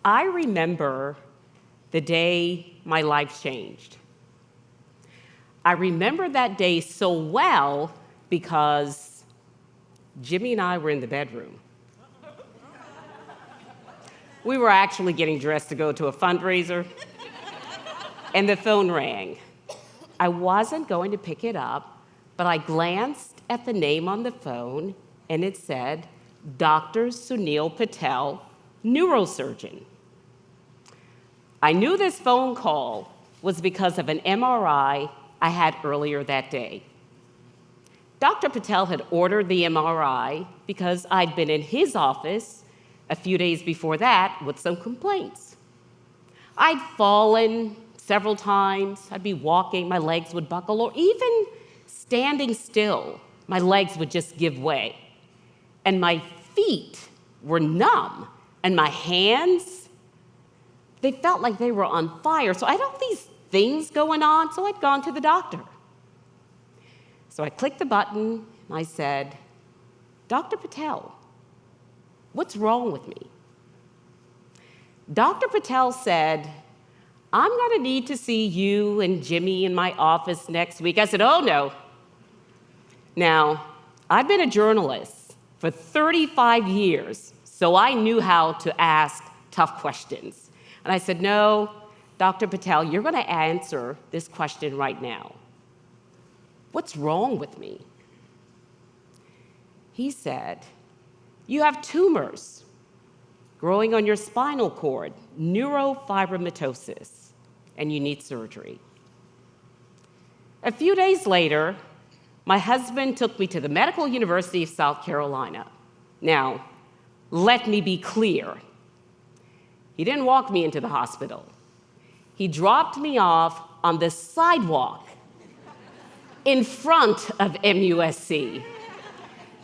I remember the day my life changed. I remember that day so well because Jimmy and I were in the bedroom. We were actually getting dressed to go to a fundraiser, and the phone rang. I wasn't going to pick it up, but I glanced at the name on the phone, and it said, Dr. Sunil Patel, neurosurgeon. I knew this phone call was because of an MRI I had earlier that day. Dr. Patel had ordered the MRI because I'd been in his office a few days before that with some complaints. I'd fallen several times. I'd be walking, my legs would buckle, or even standing still, my legs would just give way. And my feet were numb, and my hands, they felt like they were on fire. So I had all these things going on, so I'd gone to the doctor. So I clicked the button, and I said, Dr. Patel, what's wrong with me? Dr. Patel said, I'm going to need to see you and Jimmy in my office next week. I said, oh, no. Now, I've been a journalist for 35 years, so I knew how to ask tough questions. And I said, no, Dr. Patel, you're going to answer this question right now. What's wrong with me? He said, you have tumors growing on your spinal cord, neurofibromastosis, and you need surgery. A few days later, my husband took me to the Medical University of South Carolina. Now, let me be clear. He didn't walk me into the hospital. He dropped me off on the sidewalk in front of MUSC.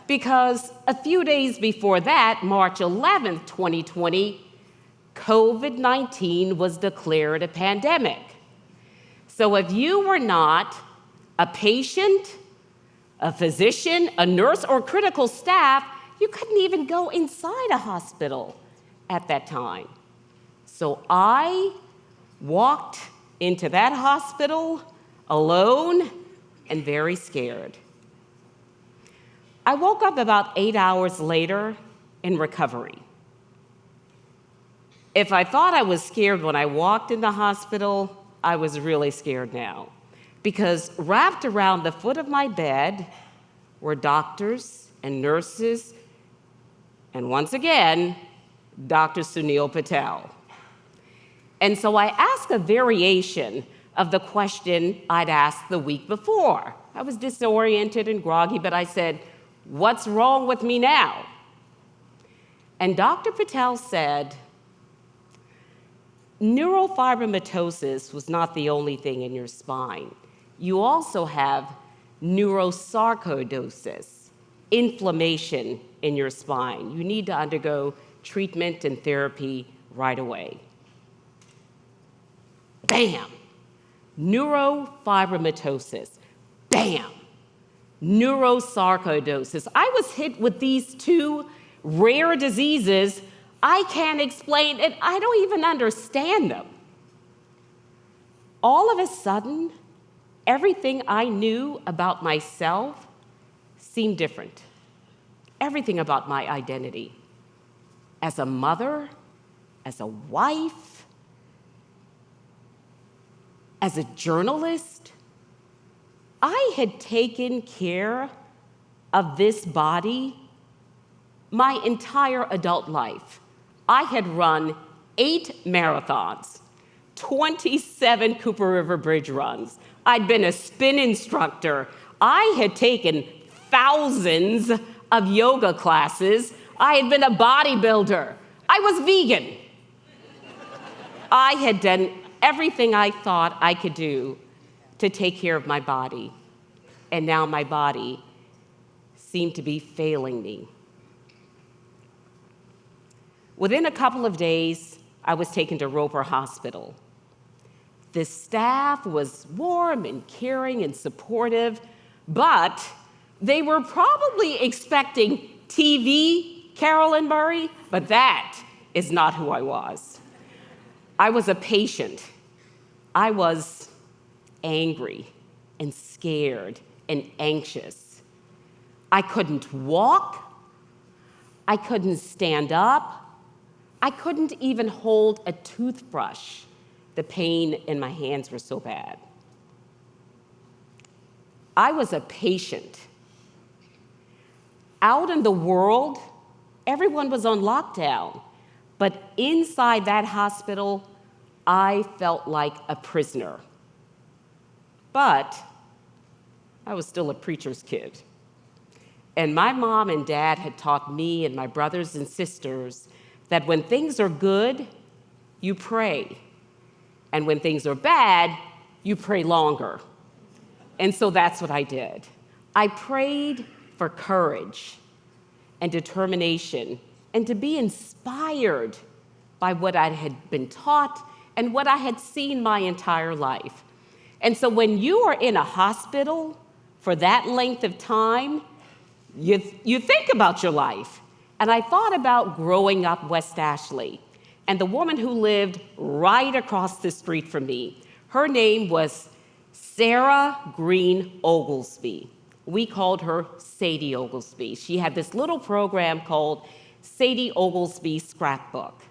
Because a few days before that, March 11th, 2020, COVID-19 was declared a pandemic. So if you were not a patient, a physician, a nurse, or critical staff, you couldn't even go inside a hospital at that time. So I walked into that hospital alone and very scared. I woke up about 8 hours later in recovery. If I thought I was scared when I walked in the hospital, I was really scared now. Because wrapped around the foot of my bed were doctors and nurses, and once again, Dr. Sunil Patel. And so I asked a variation of the question I'd asked the week before. I was disoriented and groggy, but I said, what's wrong with me now? And Dr. Patel said, neurofibromatosis was not the only thing in your spine. You also have neurosarcacoidosis, inflammation in your spine. You need to undergo treatment and therapy right away. Bam! Neurofibromatosis. Bam! Neurosarcoidosis. I was hit with these two rare diseases. I can't explain it. I don't even understand them. All of a sudden, everything I knew about myself seemed different. Everything about my identity. As a mother, as a wife, as a journalist, I had taken care of this body my entire adult life. I had run 8 marathons, 27 Cooper River Bridge runs. I'd been a spin instructor. I had taken thousands of yoga classes. I had been a bodybuilder. I was vegan. I had done everything I thought I could do to take care of my body. And now my body seemed to be failing me. Within a couple of days, I was taken to Roper Hospital. The staff was warm and caring and supportive, but they were probably expecting TV Carolyn Murray, but that is not who I was. I was a patient. I was angry and scared and anxious. I couldn't walk. I couldn't stand up. I couldn't even hold a toothbrush. The pain in my hands were so bad. I was a patient. Out in the world, everyone was on lockdown. But inside that hospital, I felt like a prisoner. But I was still a preacher's kid. And my mom and dad had taught me and my brothers and sisters that when things are good, you pray. And when things are bad, you pray longer. And so that's what I did. I prayed for courage and determination and to be inspired by what I had been taught and what I had seen my entire life. And so when you are in a hospital for that length of time, you think about your life. And I thought about growing up West Ashley and the woman who lived right across the street from me. Her name was Sarah Green Oglesby. We called her Sadie Oglesby. She had this little program called Sadie Oglesby Scrapbook.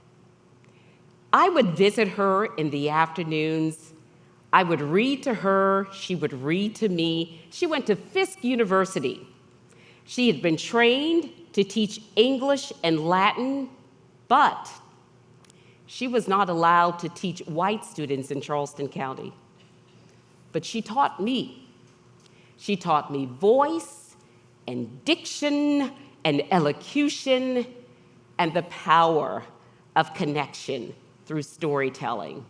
I would visit her in the afternoons. I would read to her. She would read to me. She went to Fisk University. She had been trained to teach English and Latin, but she was not allowed to teach white students in Charleston County. But she taught me. She taught me voice and diction and elocution and the power of connection through storytelling.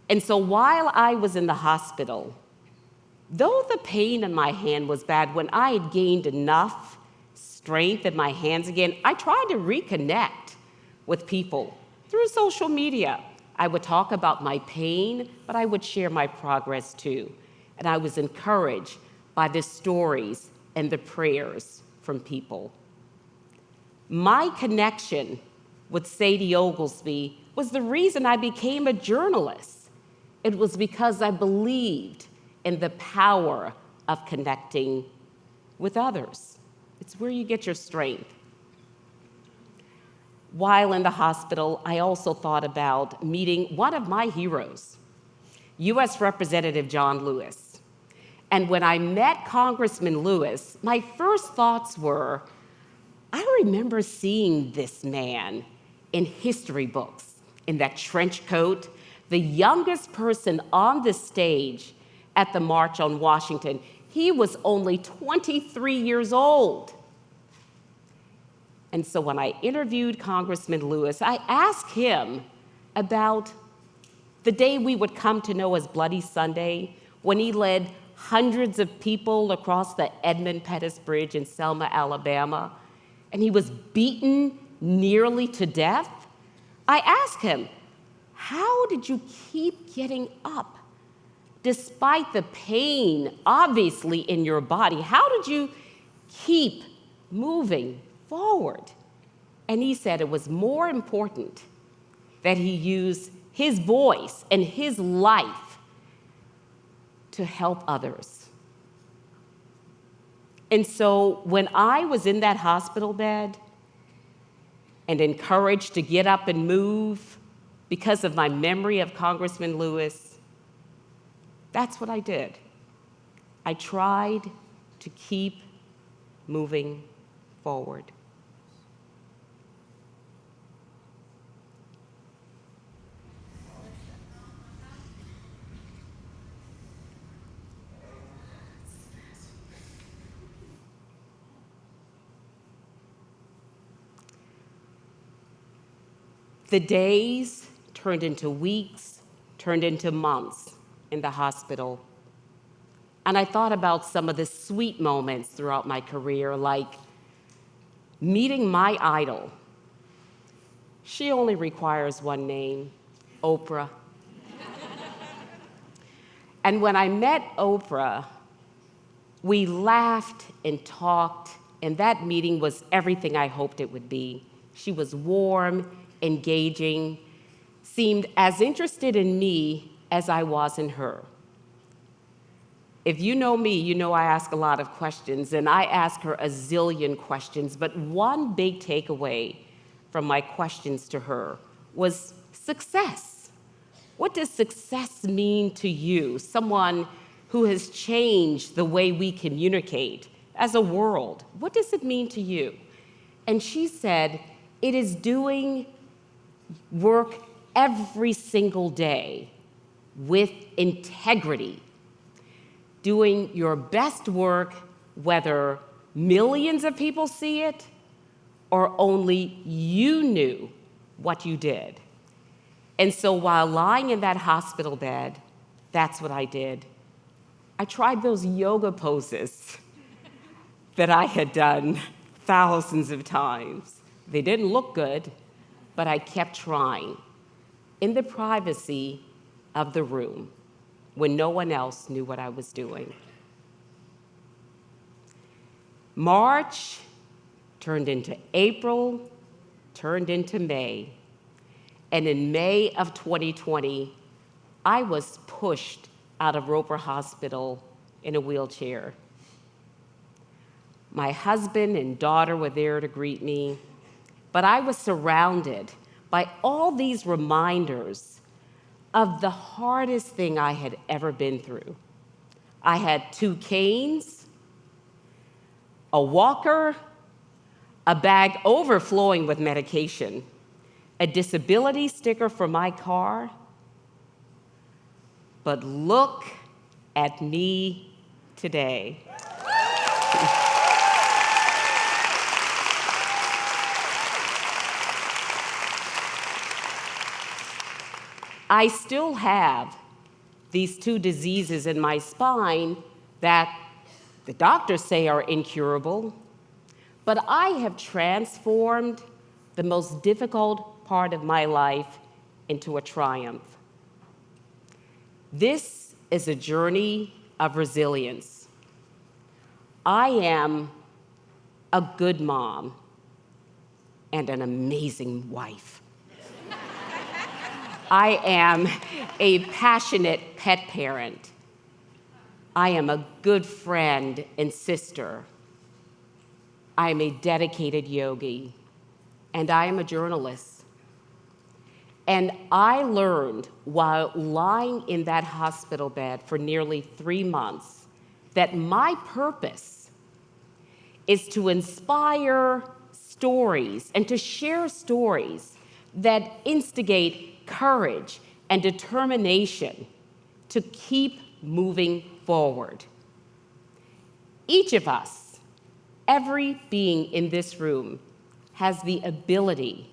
And so while I was in the hospital, though the pain in my hand was bad, when I had gained enough strength in my hands again, I tried to reconnect with people through social media. I would talk about my pain, but I would share my progress too. And I was encouraged by the stories and the prayers from people. My connection with Sadie Oglesby was the reason I became a journalist. It was because I believed in the power of connecting with others. It's where you get your strength. While in the hospital, I also thought about meeting one of my heroes, U.S. Representative John Lewis. And when I met Congressman Lewis, my first thoughts were, I remember seeing this man in history books, in that trench coat, the youngest person on the stage at the March on Washington. He was only 23 years old. And so when I interviewed Congressman Lewis, I asked him about the day we would come to know as Bloody Sunday, when he led hundreds of people across the Edmund Pettus Bridge in Selma, Alabama, and he was beaten nearly to death. I asked him, how did you keep getting up despite the pain, obviously, in your body? How did you keep moving forward? And he said it was more important that he use his voice and his life to help others. And so when I was in that hospital bed and encouraged to get up and move because of my memory of Congressman Lewis, that's what I did. I tried to keep moving forward. The days turned into weeks, turned into months in the hospital. And I thought about some of the sweet moments throughout my career, like meeting my idol. She only requires one name, Oprah. And when I met Oprah, we laughed and talked, and that meeting was everything I hoped it would be. She was warm, engaging. seemed as interested in me as I was in her. If you know me, you know I ask a lot of questions, and I ask her a zillion questions, but one big takeaway from my questions to her was success. What does success mean to you, someone who has changed the way we communicate as a world? What does it mean to you? And she said, it is doing work every single day with integrity, doing your best work whether millions of people see it or only you knew what you did. And so while lying in that hospital bed, that's what I did. I tried those yoga poses that I had done thousands of times. They didn't look good, but I kept trying in the privacy of the room when no one else knew what I was doing. March turned into April, turned into May. And in May of 2020, I was pushed out of Roper Hospital in a wheelchair. My husband and daughter were there to greet me, but I was surrounded by all these reminders of the hardest thing I had ever been through. I had 2 canes, a walker, a bag overflowing with medication, a disability sticker for my car. But look at me today. I still have these 2 diseases in my spine that the doctors say are incurable, but I have transformed the most difficult part of my life into a triumph. This is a journey of resilience. I am a good mom and an amazing wife. I am a passionate pet parent. I am a good friend and sister. I am a dedicated yogi, and I am a journalist. And I learned while lying in that hospital bed for nearly 3 months that my purpose is to inspire stories and to share stories that instigate courage and determination to keep moving forward. Each of us, every being in this room, has the ability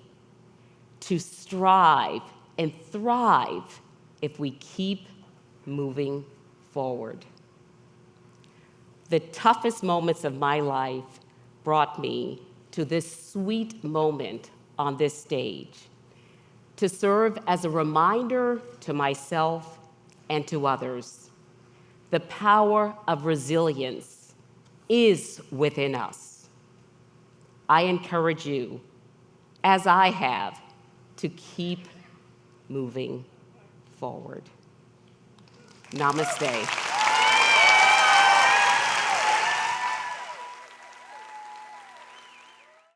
to strive and thrive if we keep moving forward. The toughest moments of my life brought me to this sweet moment on this stage to serve as a reminder to myself and to others. The power of resilience is within us. I encourage you, as I have, to keep moving forward. Namaste.